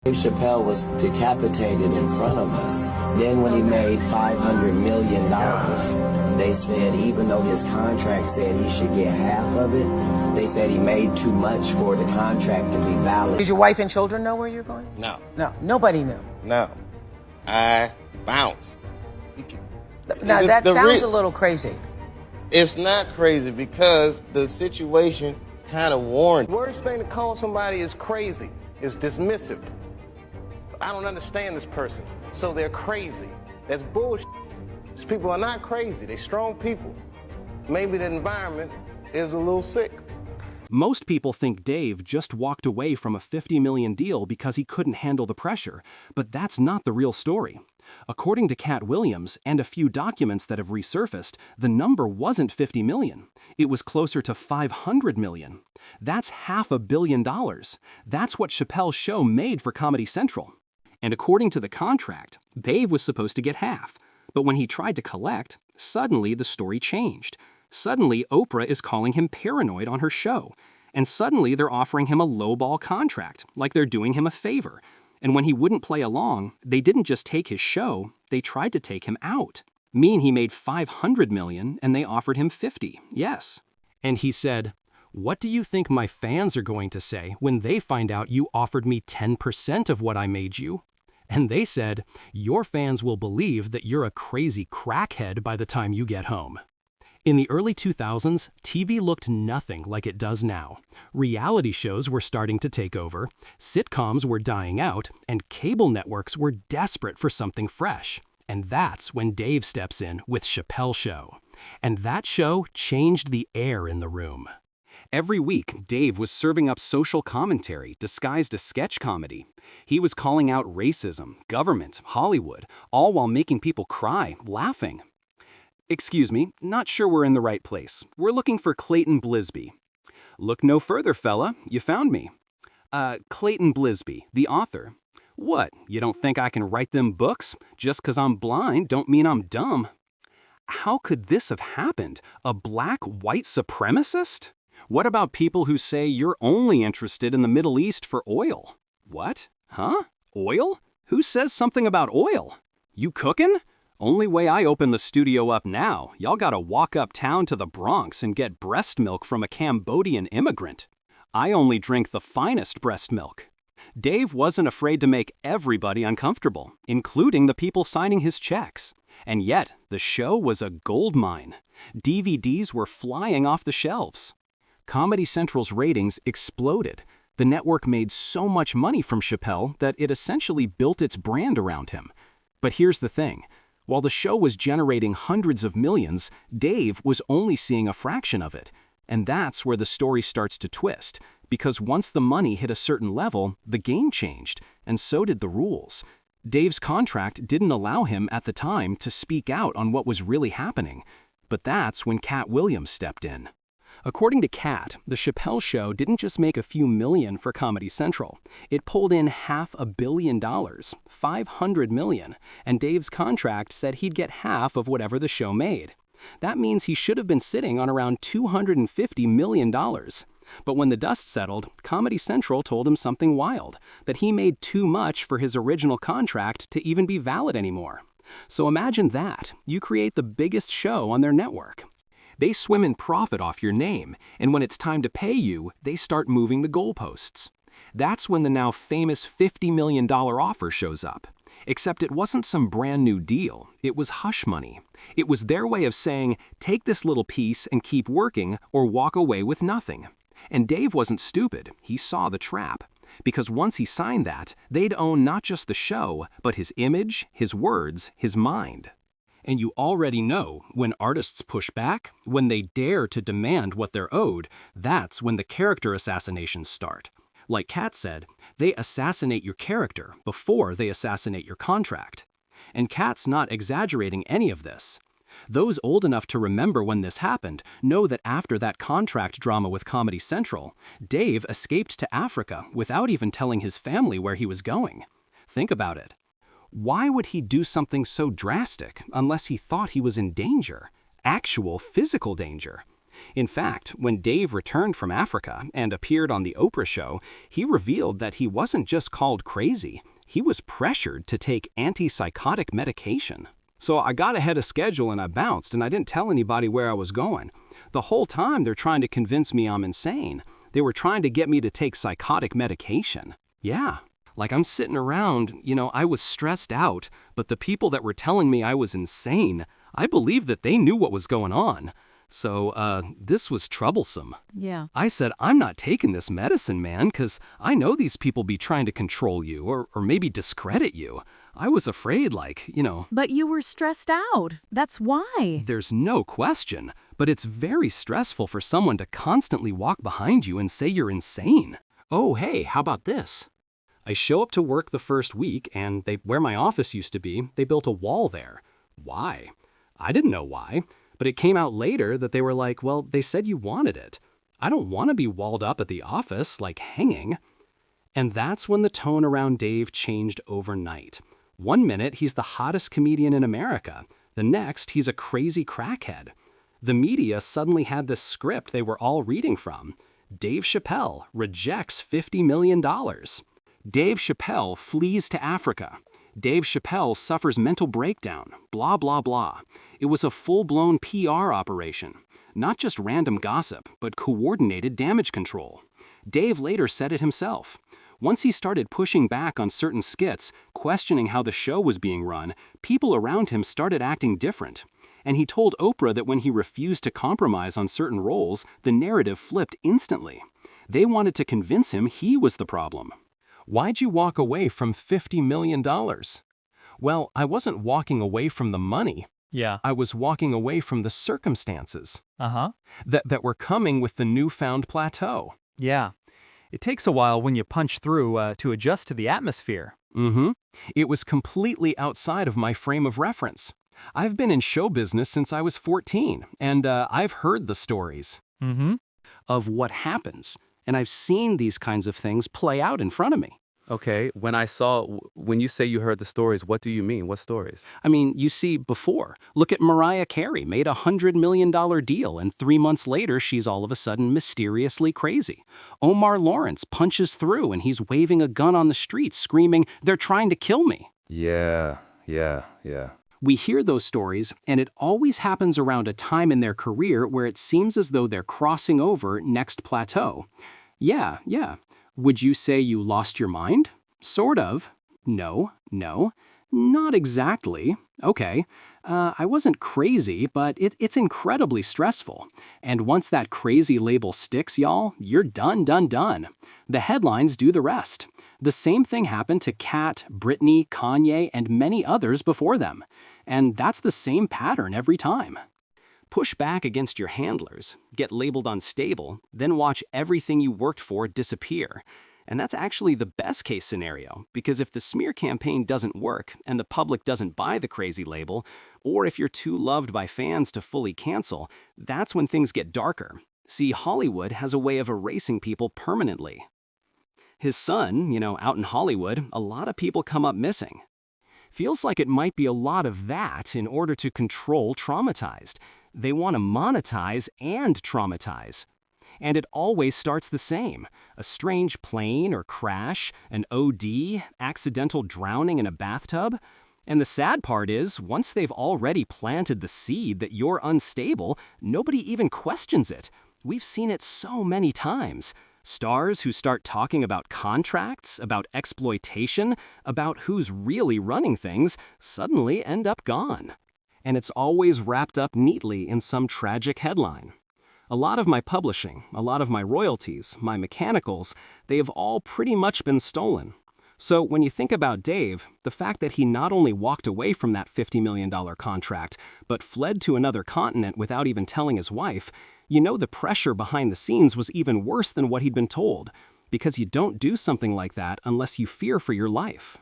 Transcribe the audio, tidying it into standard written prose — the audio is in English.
Dave Chappelle was decapitated in front of us. Then when he made $500 million, they said even though his contract said he should get half of it, they said he made too much for the contract to be valid. Did your wife and children know where you're going? No. No, nobody knew. No. I bounced. Now that sounds a little crazy. It's not crazy because the situation kind of warned. Worst thing to call somebody is crazy, is dismissive. I don't understand this person, so they're crazy. That's bullshit. These people are not crazy, they're strong people. Maybe the environment is a little sick. Most people think Dave just walked away from a $50 million deal because he couldn't handle the pressure, but that's not the real story. According to Katt Williams and a few documents that have resurfaced, the number wasn't $50 million. It was closer to $500 million. That's $500 million. That's what Chappelle's show made for Comedy Central. And according to the contract, Dave was supposed to get half. But when he tried to collect, suddenly the story changed. Suddenly, Oprah is calling him paranoid on her show. And suddenly they're offering him a lowball contract, like they're doing him a favor. And when he wouldn't play along, they didn't just take his show, they tried to take him out. Mean he made $500 million and they offered him 50, yes. And he said, "What do you think my fans are going to say when they find out you offered me 10% of what I made you?" And they said, "Your fans will believe that you're a crazy crackhead by the time you get home." In the early 2000s, TV looked nothing like it does now. Reality shows were starting to take over, sitcoms were dying out, and cable networks were desperate for something fresh. And that's when Dave steps in with Chappelle Show. And that show changed the air in the room. Every week, Dave was serving up social commentary disguised as sketch comedy. He was calling out racism, government, Hollywood, all while making people cry, laughing. "Excuse me, not sure we're in the right place. We're looking for Clayton Blisby." "Look no further, fella. You found me." Clayton Blisby, the author." "What, you don't think I can write them books? Just 'cause I'm blind don't mean I'm dumb." How could this have happened? A black white supremacist? What about people who say you're only interested in the Middle East for oil? What? Huh? Oil? Who says something about oil? You cookin'? Only way I open the studio up now, y'all gotta walk uptown to the Bronx and get breast milk from a Cambodian immigrant. I only drink the finest breast milk. Dave wasn't afraid to make everybody uncomfortable, including the people signing his checks. And yet, the show was a gold mine. DVDs were flying off the shelves. Comedy Central's ratings exploded. The network made so much money from Chappelle that it essentially built its brand around him. But here's the thing. While the show was generating hundreds of millions, Dave was only seeing a fraction of it. And that's where the story starts to twist, because once the money hit a certain level, the game changed, and so did the rules. Dave's contract didn't allow him at the time to speak out on what was really happening. But that's when Katt Williams stepped in. According to Katt, the Chappelle Show didn't just make a few million for Comedy Central. It pulled in $500 million, $500 million, and Dave's contract said he'd get half of whatever the show made. That means he should have been sitting on around $250 million. But when the dust settled, Comedy Central told him something wild, that he made too much for his original contract to even be valid anymore. So imagine that. You create the biggest show on their network. They swim in profit off your name, and when it's time to pay you, they start moving the goalposts. That's when the now famous $50 million offer shows up. Except it wasn't some brand new deal, it was hush money. It was their way of saying, take this little piece and keep working or walk away with nothing. And Dave wasn't stupid, he saw the trap. Because once he signed that, they'd own not just the show, but his image, his words, his mind. And you already know, when artists push back, when they dare to demand what they're owed, that's when the character assassinations start. Like Katt said, they assassinate your character before they assassinate your contract. And Katt's not exaggerating any of this. Those old enough to remember when this happened know that after that contract drama with Comedy Central, Dave escaped to Africa without even telling his family where he was going. Think about it. Why would he do something so drastic unless he thought he was in danger? Actual physical danger. In fact, when Dave returned from Africa and appeared on the Oprah show, he revealed that he wasn't just called crazy, he was pressured to take antipsychotic medication. So I got ahead of schedule and I bounced, and I didn't tell anybody where I was going. The whole time they're trying to convince me I'm insane. They were trying to get me to take psychotic medication. Yeah. Like I'm sitting around, I was stressed out, but the people that were telling me I was insane, I believed that they knew what was going on. So, this was troublesome. Yeah. I said, I'm not taking this medicine, man, because I know these people be trying to control you or maybe discredit you. I was afraid, But you were stressed out. That's why. There's no question, but it's very stressful for someone to constantly walk behind you and say you're insane. Oh, hey, how about this? I show up to work the first week, and where my office used to be, they built a wall there. Why? I didn't know why, but it came out later that they were like, well, they said you wanted it. I don't want to be walled up at the office, hanging. And that's when the tone around Dave changed overnight. One minute, he's the hottest comedian in America. The next, he's a crazy crackhead. The media suddenly had this script they were all reading from. Dave Chappelle rejects $50 million. Dave Chappelle flees to Africa. Dave Chappelle suffers mental breakdown, blah, blah, blah. It was a full-blown PR operation. Not just random gossip, but coordinated damage control. Dave later said it himself. Once he started pushing back on certain skits, questioning how the show was being run, people around him started acting different. And he told Oprah that when he refused to compromise on certain roles, the narrative flipped instantly. They wanted to convince him he was the problem. Why'd you walk away from $50 million? Well, I wasn't walking away from the money. Yeah. I was walking away from the circumstances Uh-huh. that were coming with the newfound plateau. Yeah. It takes a while when you punch through to adjust to the atmosphere. Mm-hmm. It was completely outside of my frame of reference. I've been in show business since I was 14, and I've heard the stories Mm-hmm. of what happens, and I've seen these kinds of things play out in front of me. Okay, when you say you heard the stories, what do you mean? What stories? I mean, you see, before, look at Mariah Carey, made a $100 million deal, and 3 months later, she's all of a sudden mysteriously crazy. Omar Lawrence punches through, and he's waving a gun on the street, screaming, "They're trying to kill me." Yeah. We hear those stories, and it always happens around a time in their career where it seems as though they're crossing over next plateau. Yeah. Would you say you lost your mind? Sort of. No, not exactly. Okay, I wasn't crazy, but it's incredibly stressful. And once that crazy label sticks, y'all, you're done. The headlines do the rest. The same thing happened to Katt, Britney, Kanye, and many others before them. And that's the same pattern every time. Push back against your handlers, get labeled unstable, then watch everything you worked for disappear. And that's actually the best case scenario, because if the smear campaign doesn't work and the public doesn't buy the crazy label, or if you're too loved by fans to fully cancel, that's when things get darker. See, Hollywood has a way of erasing people permanently. His son, out in Hollywood, a lot of people come up missing. Feels like it might be a lot of that in order to control traumatized. They want to monetize and traumatize. And it always starts the same. A strange plane or crash, an OD, accidental drowning in a bathtub. And the sad part is, once they've already planted the seed that you're unstable, nobody even questions it. We've seen it so many times. Stars who start talking about contracts, about exploitation, about who's really running things, suddenly end up gone. And it's always wrapped up neatly in some tragic headline. A lot of my publishing, a lot of my royalties, my mechanicals, they have all pretty much been stolen. So when you think about Dave, the fact that he not only walked away from that $50 million contract, but fled to another continent without even telling his wife, the pressure behind the scenes was even worse than what he'd been told, because you don't do something like that unless you fear for your life.